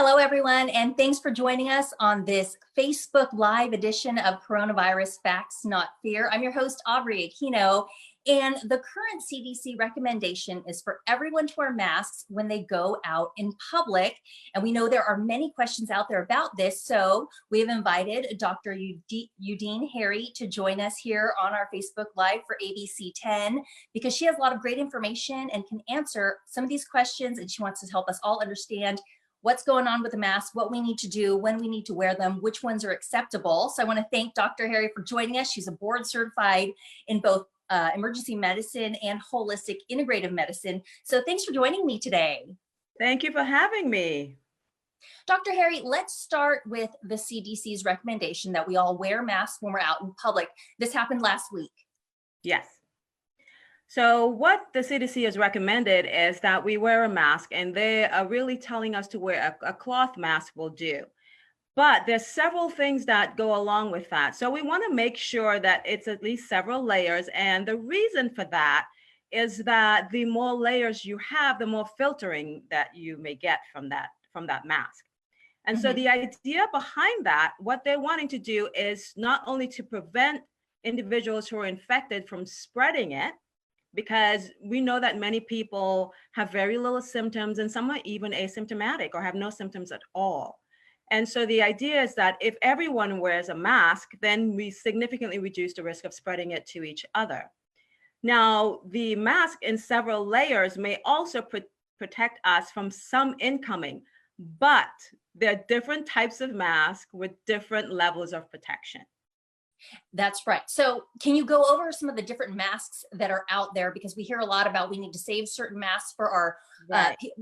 Hello, everyone, and thanks for joining us on this Facebook Live edition of Coronavirus Facts, Not Fear. I'm your host, Aubrey Aquino, and the current CDC recommendation is for everyone to wear masks when they go out in public. And we know there are many questions out there about this, so we have invited Dr. Eudene Harry to join us here on our Facebook Live for ABC 10 because she has a lot of great information and can answer some of these questions, and she wants to help us all understand what's going on with the mask, what we need to do, when we need to wear them, which ones are acceptable. So I want to thank Dr. Harry for joining us. She's a board certified in both emergency medicine and holistic integrative medicine. So thanks for joining me today. Thank you for having me. Dr. Harry, let's start with the CDC's recommendation that we all wear masks when we're out in public. This happened last week. Yes. So what the CDC has recommended is that we wear a mask, and they are really telling us to wear a cloth mask will do. But there's several things that go along with that. So we want to make sure that it's at least several layers. And the reason for that is that the more layers you have, the more filtering that you may get from that mask. And so the idea behind that, what they're wanting to do is not only to prevent individuals who are infected from spreading it, because we know that many people have very little symptoms and some are even asymptomatic or have no symptoms at all. And so the idea is that if everyone wears a mask, then we significantly reduce the risk of spreading it to each other. Now, the mask in several layers may also protect us from some incoming, but there are different types of masks with different levels of protection. That's right. So can you go over some of the different masks that are out there? Because we hear a lot about we need to save certain masks for our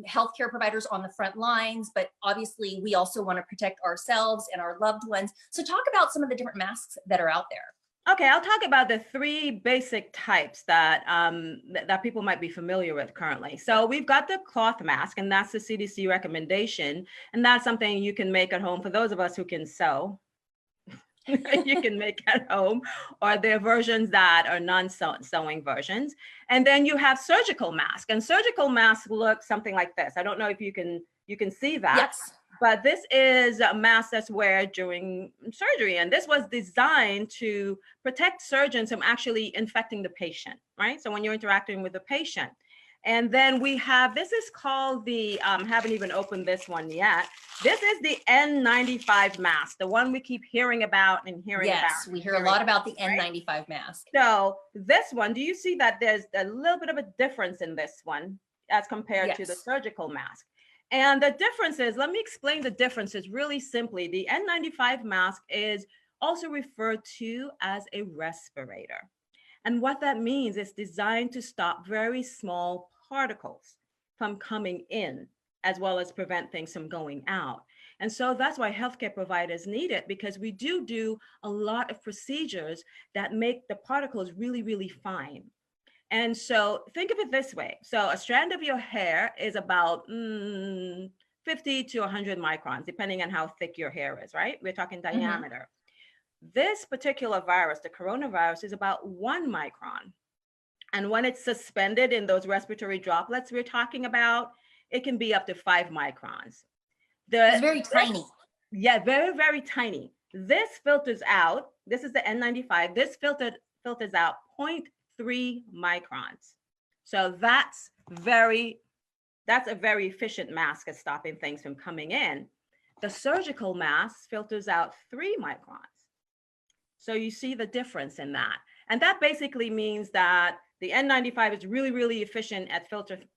healthcare providers on the front lines, but obviously we also want to protect ourselves and our loved ones. So talk about some of the different masks that are out there. Okay, I'll talk about the three basic types that that people might be familiar with currently. So we've got the cloth mask, and that's the CDC recommendation, and that's something you can make at home for those of us who can sew. You can make at home, or there are versions that are non-sewing versions. And then you have surgical mask, and surgical masks look something like this. I don't know if you can see that. Yes. But this is a mask that's worn during surgery, and this was designed to protect surgeons from actually infecting the patient, right? So when you're interacting with the patient. And then we have, this is called the, haven't even opened this one yet. This is the N95 mask, the one we keep hearing about and hearing about. Yes, we hear a lot about the N95 mask. So this one, do you see that there's a little bit of a difference in this one as compared to the surgical mask? And the difference is, let me explain the differences really simply. The N95 mask is also referred to as a respirator. And what that means is designed to stop very small particles from coming in, as well as prevent things from going out. And so that's why healthcare providers need it, because we do a lot of procedures that make the particles really, really fine. And so think of it this way. So a strand of your hair is about 50 to 100 microns, depending on how thick your hair is, right? We're talking diameter. This particular virus, the coronavirus, is about 1 micron. And when it's suspended in those respiratory droplets we're talking about, it can be up to 5 microns. It's very tiny. Yeah, very, very tiny. This filters out, this is the N95, this filters out 0.3 microns. So that's a very efficient mask at stopping things from coming in. The surgical mask filters out 3 microns. So you see the difference in that. And that basically means that the N95 is really, really efficient at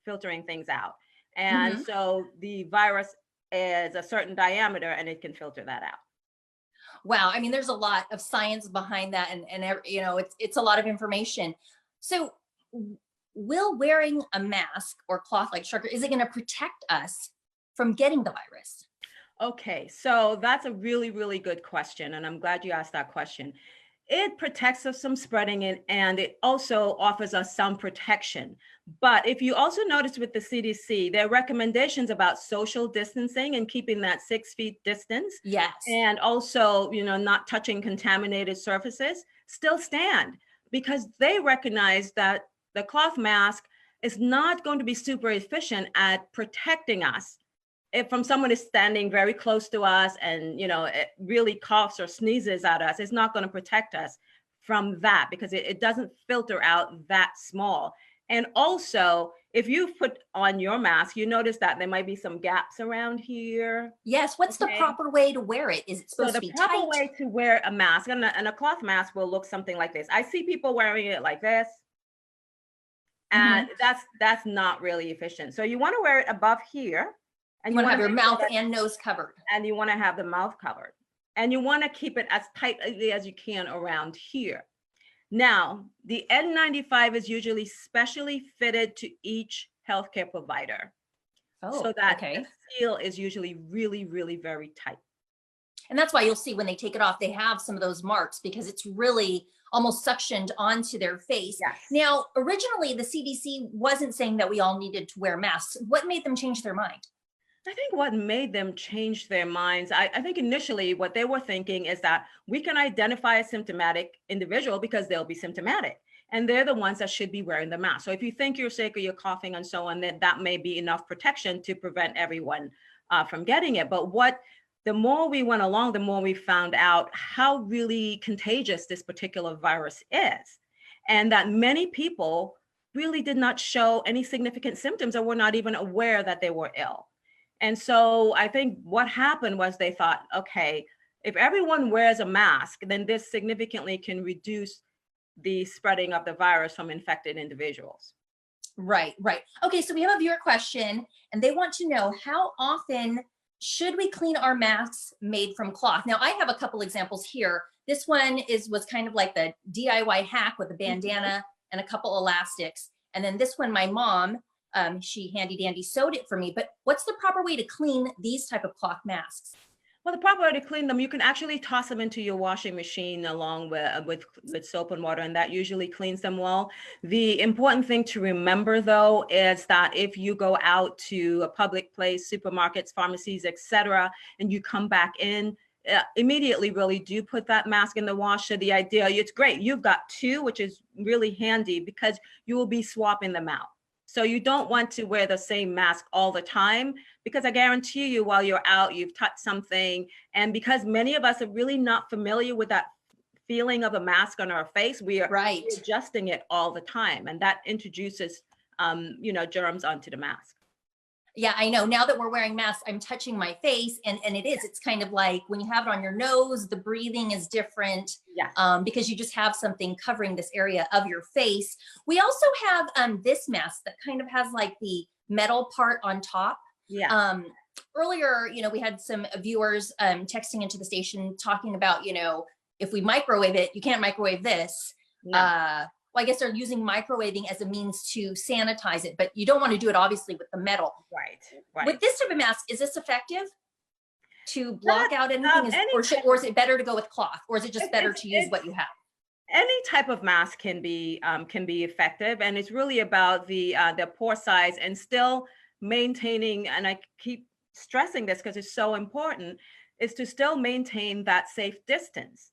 filtering things out. And so the virus is a certain diameter and it can filter that out. Wow. I mean, there's a lot of science behind that, and you know, it's a lot of information. So will wearing a mask or cloth like shark, is it going to protect us from getting the virus? Okay, so that's a really, really good question. And I'm glad you asked that question. It protects us from spreading it, and it also offers us some protection. But if you also notice with the CDC, their recommendations about social distancing and keeping that 6 feet distance. Yes. And also, you know, not touching contaminated surfaces still stand, because they recognize that the cloth mask is not going to be super efficient at protecting us if from someone is standing very close to us and, it really coughs or sneezes at us, it's not going to protect us from that because it doesn't filter out that small. And also, if you put on your mask, you notice that there might be some gaps around here. Yes. What's the proper way to wear it? Is it So supposed to the be proper tight? way to wear a mask, and a cloth mask will look something like this. I see people wearing it like this, and that's not really efficient. So you want to wear it above here, and You want to have your make sure mouth that- and nose covered. and you want to have the mouth covered, and you want to keep it as tightly as you can around here. Now, the N95 is usually specially fitted to each healthcare provider, so that the seal is usually really, really very tight. And that's why you'll see when they take it off, they have some of those marks because it's really almost suctioned onto their face. Yes. Now, originally, the CDC wasn't saying that we all needed to wear masks. What made them change their mind? I think what made them change their minds, I think initially what they were thinking is that we can identify a symptomatic individual because they'll be symptomatic. And they're the ones that should be wearing the mask. So if you think you're sick or you're coughing and so on, then that may be enough protection to prevent everyone from getting it. But the more we went along, the more we found out how really contagious this particular virus is. And that many people really did not show any significant symptoms or were not even aware that they were ill. And so I think what happened was they thought, okay, if everyone wears a mask, then this significantly can reduce the spreading of the virus from infected individuals. Right. Okay, so we have a viewer question, and they want to know how often should we clean our masks made from cloth? Now, I have a couple examples here. This one was kind of like the DIY hack with a bandana and a couple elastics. And then this one, my mom, she handy dandy sewed it for me. But what's the proper way to clean these type of cloth masks? Well, the proper way to clean them, you can actually toss them into your washing machine along with soap and water, and that usually cleans them well. The important thing to remember, though, is that if you go out to a public place, supermarkets, pharmacies, etc., and you come back in, immediately really do put that mask in the washer. The idea, it's great. You've got two, which is really handy because you will be swapping them out. So you don't want to wear the same mask all the time because I guarantee you while you're out, you've touched something. And because many of us are really not familiar with that feeling of a mask on our face, we are adjusting it all the time. And that introduces, germs onto the mask. Yeah, I know. Now that we're wearing masks, I'm touching my face and it's kind of like when you have it on your nose, the breathing is different because you just have something covering this area of your face. We also have this mask that kind of has like the metal part on top. Yeah. Earlier, we had some viewers texting into the station talking about, if we microwave it, you can't microwave this. No. Well, I guess they're using microwaving as a means to sanitize it, but you don't want to do it obviously with the metal. Right. With this type of mask, is this effective to block out anything? Or is it better to go with cloth? Or is it just better to use what you have? Any type of mask can be effective, and it's really about the pore size and still maintaining, and I keep stressing this because it's so important, is to still maintain that safe distance.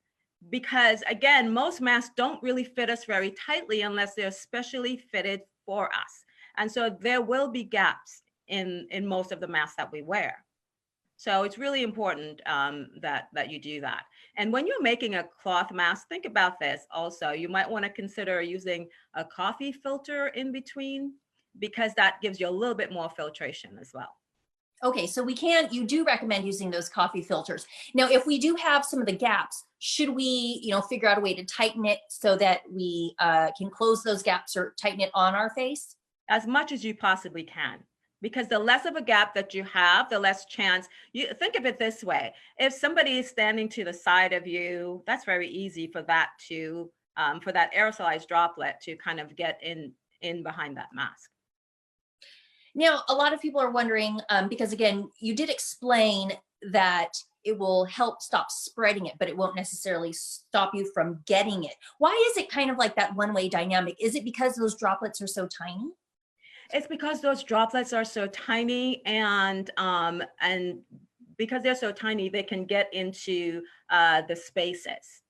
Because again, most masks don't really fit us very tightly unless they're specially fitted for us. And so there will be gaps in most of the masks that we wear. So it's really important that you do that. And when you're making a cloth mask, think about this also. You might want to consider using a coffee filter in between because that gives you a little bit more filtration as well. Okay, so you do recommend using those coffee filters. Now, if we do have some of the gaps, should we, figure out a way to tighten it so that we can close those gaps or tighten it on our face? As much as you possibly can, because the less of a gap that you have, the less chance. You think of it this way: if somebody is standing to the side of you, that's very easy for that for that aerosolized droplet to kind of get in behind that mask. Now, a lot of people are wondering, because again, you did explain that it will help stop spreading it, but it won't necessarily stop you from getting it. Why is it kind of like that one-way dynamic? Is it because those droplets are so tiny? It's because those droplets are so tiny, and because they're so tiny, they can get into the spaces.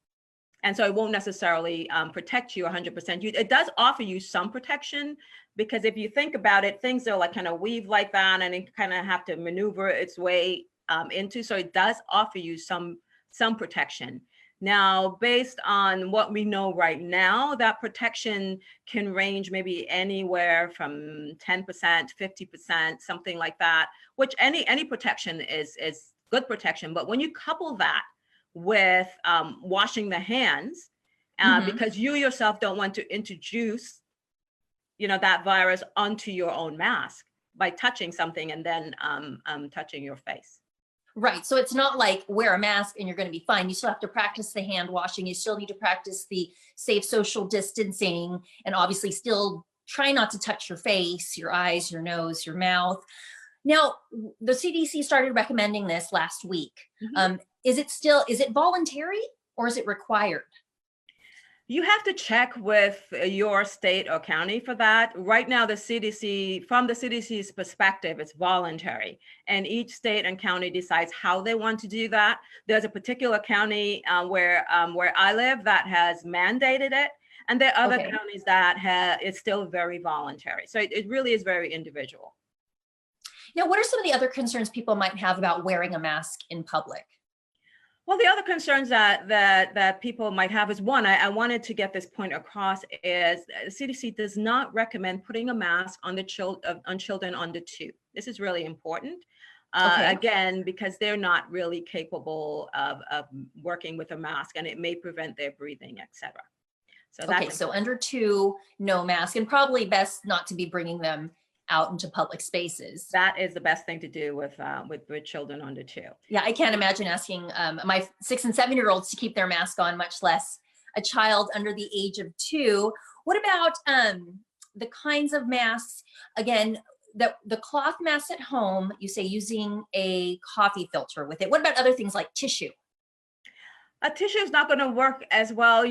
And so it won't necessarily protect you 100%. It does offer you some protection, because if you think about it, things are like kind of weave like that, and it kind of have to maneuver its way into. So it does offer you some protection. Now, based on what we know right now, that protection can range maybe anywhere from 10%, 50%, something like that, which any protection is good protection. But when you couple that with washing the hands, because you yourself don't want to introduce, that virus onto your own mask by touching something and then touching your face. Right. So it's not like wear a mask and you're going to be fine. You still have to practice the hand washing. You still need to practice the safe social distancing, and obviously still try not to touch your face, your eyes, your nose, your mouth. Now, the CDC started recommending this last week. Is it voluntary or is it required? You have to check with your state or county for that. Right now, from the CDC's perspective, it's voluntary, and each state and county decides how they want to do that. There's a particular county where I live that has mandated it, and there are other counties that it's still very voluntary. So it really is very individual. Now, what are some of the other concerns people might have about wearing a mask in public? Well, the other concerns that people might have is, one, I wanted to get this point across, is the CDC does not recommend putting a mask on children under 2. This is really important. Again, because they're not really capable of working with a mask, and it may prevent their breathing, etc. So under 2, no mask, and probably best not to be bringing them out into public spaces. That is the best thing to do with children under 2. Yeah, I can't imagine asking my 6 and 7-year-olds to keep their mask on, much less a child under the age of 2. What about the kinds of masks? Again, the cloth mask at home, you say using a coffee filter with it. What about other things like tissue? A tissue is not going to work as well.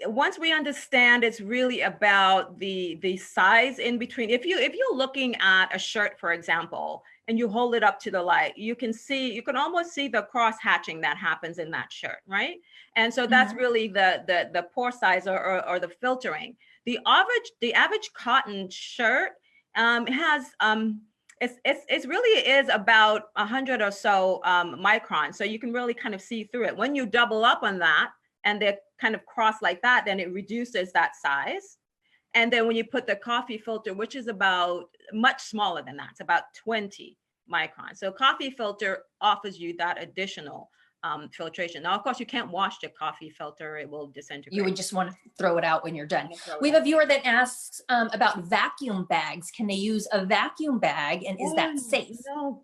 Once we understand, it's really about the size in between. If you're looking at a shirt, for example, and you hold it up to the light, you can almost see the cross hatching that happens in that shirt, right? And so that's really the pore size or the filtering. The average cotton shirt has it really is about 100 or so microns, so you can really kind of see through it. When you double up on that, and they're kind of crossed like that, then it reduces that size. And then when you put the coffee filter, which is about much smaller than that, it's about 20 microns. So coffee filter offers you that additional filtration. Now, of course, you can't wash the coffee filter. It will disintegrate. You would just want to throw it out when you're done. We have a viewer that asks about vacuum bags. Can they use a vacuum bag, and is that safe?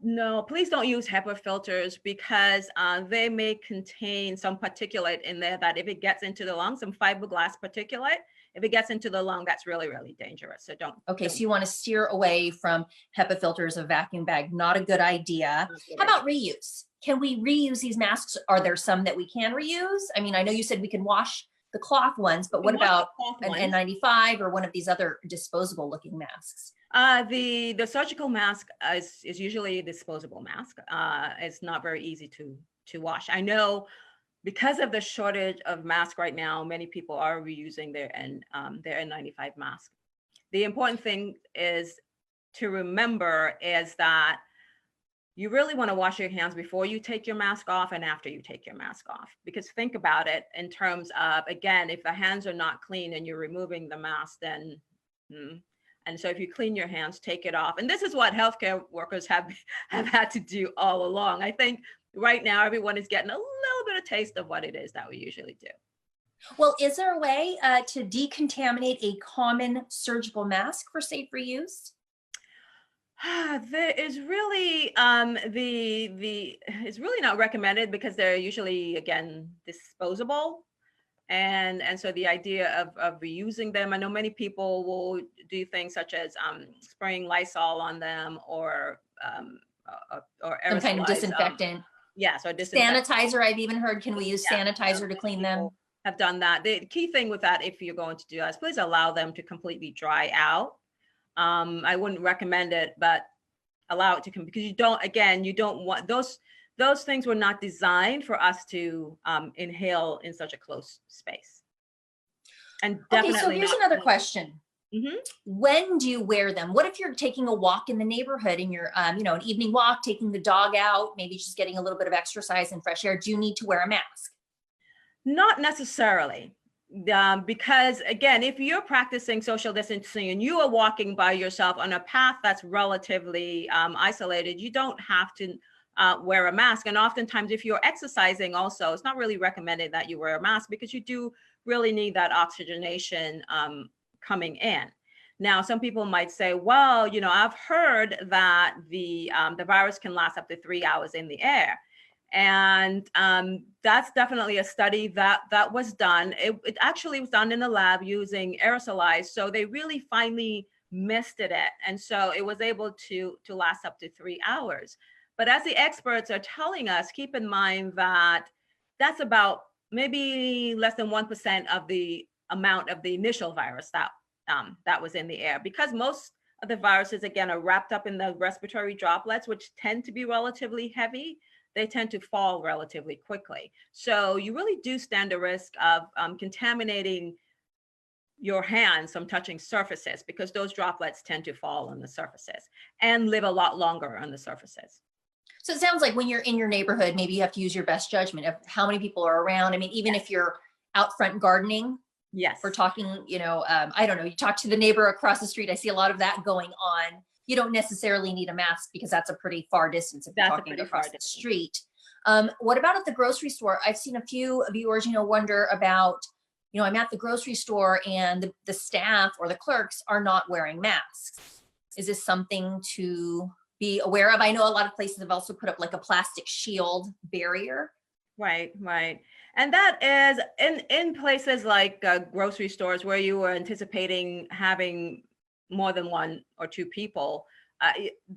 No, please don't use HEPA filters, because they may contain some particulate in there that if it gets into the lung, some fiberglass particulate, if it gets into the lung, that's really, really dangerous. So don't. So you want to steer away from HEPA filters, a vacuum bag, not a good idea. How about reuse? Can we reuse these masks? Are there some that we can reuse? I mean, I know you said we can wash the cloth ones, but what about an N95 or one of these other disposable looking masks? The surgical mask is usually a disposable mask. It's not very easy to wash. I know because of the shortage of masks right now, many people are reusing their N95 mask. The important thing is to remember is that you really want to wash your hands before you take your mask off and after you take your mask off. Because think about it in terms of, again, if the hands are not clean and you're removing the mask, then, and so if you clean your hands, take it off. And this is what healthcare workers have had to do all along. I think right now, everyone is getting a little bit of taste of what it is that we usually do. Well, is there a way to decontaminate a common surgical mask for safe reuse? There is really it's really not recommended, because they're usually, again, disposable, and so the idea of reusing them, I know many people will do things such as spraying Lysol on them, or some kind of disinfectant. So disinfectant. Sanitizer, I've even heard. Can we use sanitizer to clean them? Have done that. The key thing with that, if you're going to do that, is please allow them to completely dry out. I wouldn't recommend it, but allow it to come, because you don't want those those things were not designed for us to inhale in such a close space. And definitely okay, so here's not. another question. Mm-hmm. When do you wear them? What if you're taking a walk in the neighborhood and you're, an evening walk, taking the dog out, maybe just getting a little bit of exercise and fresh air? Do you need to wear a mask? Not necessarily. Because again, if you're practicing social distancing and you are walking by yourself on a path that's relatively isolated, you don't have to wear a mask. And oftentimes, if you're exercising also, it's not really recommended that you wear a mask because you do really need that oxygenation coming in. Now, some people might say, well, I've heard that the virus can last up to 3 hours in the air. And that's definitely a study that was done. It actually was done in the lab using aerosolized. So they really finely misted it. And so it was able to last up to 3 hours. But as the experts are telling us, keep in mind that that's about maybe less than 1% of the amount of the initial virus that was in the air, because most of the viruses, again, are wrapped up in the respiratory droplets, which tend to be relatively heavy. They tend to fall relatively quickly. So you really do stand a risk of contaminating your hands from touching surfaces, because those droplets tend to fall on the surfaces and live a lot longer on the surfaces. So it sounds like when you're in your neighborhood, maybe you have to use your best judgment of how many people are around. I mean, even if you're out front gardening, yes, or talking, I don't know, you talk to the neighbor across the street. I see a lot of that going on. You don't necessarily need a mask because that's a pretty far distance if you're talking across the street. What about at the grocery store? I've seen a few viewers, wonder about, I'm at the grocery store and the staff or the clerks are not wearing masks. Is this something to be aware of? I know a lot of places have also put up like a plastic shield barrier. Right. And that is in places like grocery stores where you were anticipating having more than 1 or 2 people.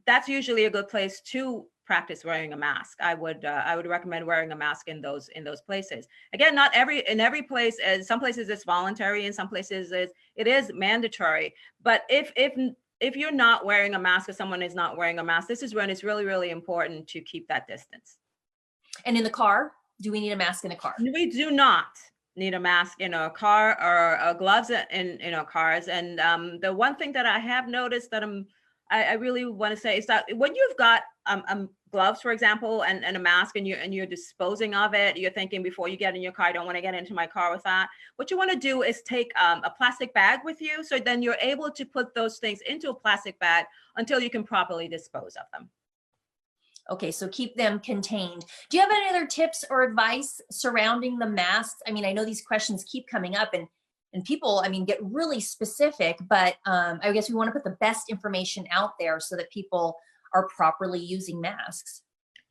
That's usually a good place to practice wearing a mask. I would recommend wearing a mask in those places. Again, not in every place. Some places it's voluntary, and some places it is mandatory. But if you're not wearing a mask or someone is not wearing a mask, this is when it's really, really important to keep that distance. And in the car, do we need a mask in a car? We do not need a mask in a car or gloves in our cars. And the one thing that I have noticed that I really want to say is that when you've got gloves, for example, and a mask, and you're disposing of it, you're thinking before you get in your car, I don't want to get into my car with that. What you want to do is take a plastic bag with you, so then you're able to put those things into a plastic bag until you can properly dispose of them. Okay, so keep them contained. Do you have any other tips or advice surrounding the masks? I mean, I know these questions keep coming up and people, get really specific, but I guess we want to put the best information out there so that people are properly using masks.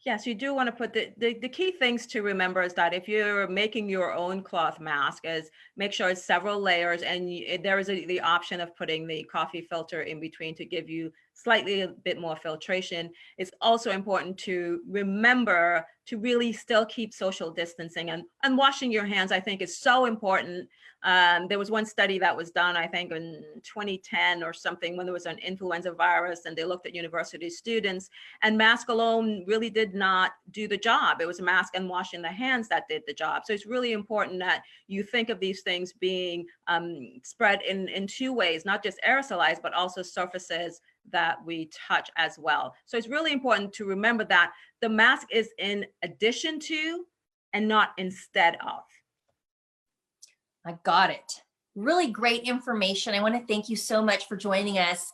Yes, you do want to put the key things to remember is that if you're making your own cloth mask, is make sure it's several layers, and there is the option of putting the coffee filter in between to give you slightly a bit more filtration. It's also important to remember to really still keep social distancing, and washing your hands, I think, is so important. There was one study that was done, I think in 2010 or something, when there was an influenza virus, and they looked at university students, and mask alone really did not do the job. It was a mask and washing the hands that did the job. So it's really important that you think of these things being spread in 2 ways, not just aerosolized, but also surfaces that we touch as well. So it's really important to remember that the mask is in addition to and not instead of. I got it. Really great information. I want to thank you so much for joining us,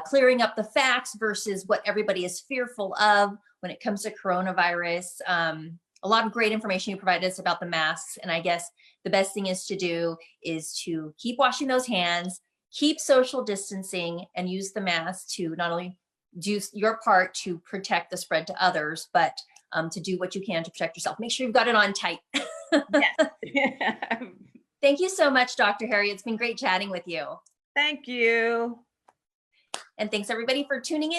clearing up the facts versus what everybody is fearful of when it comes to coronavirus. A lot of great information you provided us about the masks. And I guess the best thing is to keep washing those hands, keep social distancing, and use the mask to not only do your part to protect the spread to others, but to do what you can to protect yourself. Make sure you've got it on tight. Yes. Thank you so much, Dr. Harry. It's been great chatting with you. Thank you. And thanks everybody for tuning in.